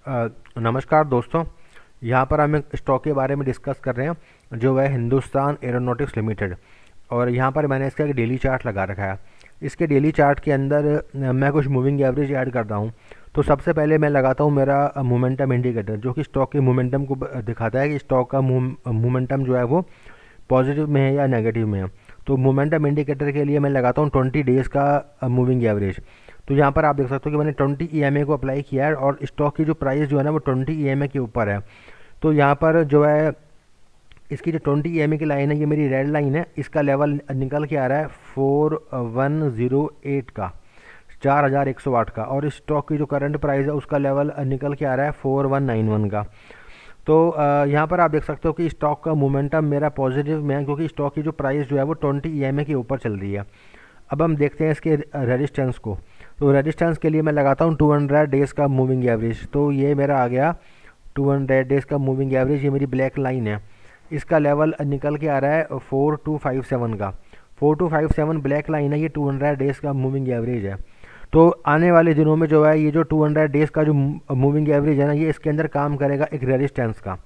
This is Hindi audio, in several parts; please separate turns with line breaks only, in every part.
नमस्कार दोस्तों। यहाँ पर हम एक स्टॉक के बारे में डिस्कस कर रहे हैं जो है हिंदुस्तान एरोनॉटिक्स लिमिटेड। और यहाँ पर मैंने इसका एक डेली चार्ट लगा रखा है। इसके डेली चार्ट के अंदर मैं कुछ मूविंग एवरेज ऐड करता हूँ। तो सबसे पहले मैं लगाता हूँ मेरा मोमेंटम इंडिकेटर, जो कि स्टॉक के मोमेंटम को दिखाता है कि स्टॉक का मोमेंटम जो है वो पॉजिटिव में है या नेगेटिव में है। तो मोमेंटम इंडिकेटर के लिए मैं लगाता हूँ 20 डेज़ का मूविंग एवरेज। तो यहाँ पर आप देख सकते हो कि मैंने 20 EMA को अप्लाई किया है और स्टॉक की जो प्राइस जो है ना वो 20 EMA के ऊपर है। तो यहाँ पर जो है इसकी जो 20 EMA की लाइन है, ये मेरी रेड लाइन है, इसका लेवल निकल के आ रहा है 4108 का, 4108 का। और इस स्टॉक की जो करंट प्राइस है उसका लेवल निकल के आ रहा है 4191 का। तो यहाँ पर आप देख सकते हो कि स्टॉक का मोमेंटम मेरा पॉजिटिव में है, क्योंकि स्टॉक की जो प्राइस जो है वो 20 EMA के ऊपर चल रही है। अब हम देखते हैं इसके रेजिस्टेंस को। तो रेजिस्टेंस के लिए मैं लगाता हूँ 200 डेज़ का मूविंग एवरेज। तो ये मेरा आ गया 200 डेज़ का मूविंग एवरेज, ये मेरी ब्लैक लाइन है। इसका लेवल निकल के आ रहा है 4257 का। 4257 ब्लैक लाइन है, ये 200 डेज़ का मूविंग एवरेज है। तो आने वाले दिनों में जो है ये जो 200 डेज़ का जो मूविंग एवरेज है ना, ये इसके अंदर काम करेगा एक रेजिस्टेंस का।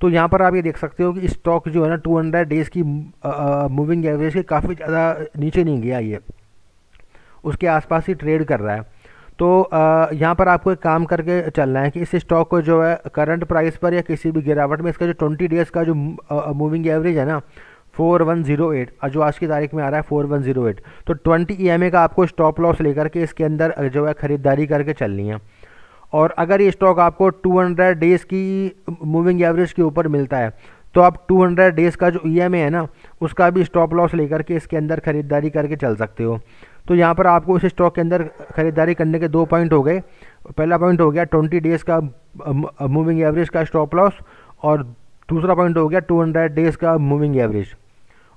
तो यहाँ पर आप ये देख सकते हो कि स्टॉक जो है ना 200 डेज़ की मूविंग एवरेज के काफ़ी ज़्यादा नीचे नहीं गया, ये उसके आसपास ही ट्रेड कर रहा है। तो यहाँ पर आपको एक काम करके चलना है कि इस स्टॉक को जो है करंट प्राइस पर या किसी भी गिरावट में इसका जो 20 डेज़ का जो मूविंग एवरेज है ना 4108, जो आज की तारीख में आ रहा है 4108, तो 20 EMA का आपको स्टॉप लॉस लेकर के इसके अंदर जो है ख़रीदारी करके चलनी है। और अगर ये स्टॉक आपको 200 डेज़ की मूविंग एवरेज के ऊपर मिलता है तो आप 200 डेज़ का जो EMA है ना उसका भी स्टॉप लॉस लेकर के इसके अंदर ख़रीदारी करके चल सकते हो। तो यहाँ पर आपको इस स्टॉक के अंदर ख़रीदारी करने के 2 पॉइंट हो गए। पहला पॉइंट हो गया 20 डेज़ का मूविंग एवरेज का स्टॉप लॉस, और दूसरा पॉइंट हो गया 200 डेज़ का मूविंग एवरेज।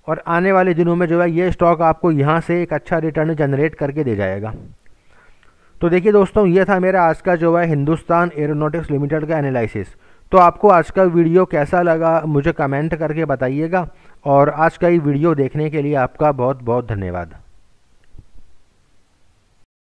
और आने वाले दिनों में जो है ये स्टॉक आपको यहाँ से एक अच्छा रिटर्न जनरेट करके दे जाएगा। तो देखिए दोस्तों, ये था मेरा आज का जो है हिंदुस्तान एरोनॉटिक्स लिमिटेड का एनालिसिस। तो आपको आज का वीडियो कैसा लगा मुझे कमेंट करके बताइएगा, और आज का ये वीडियो देखने के लिए आपका बहुत बहुत धन्यवाद।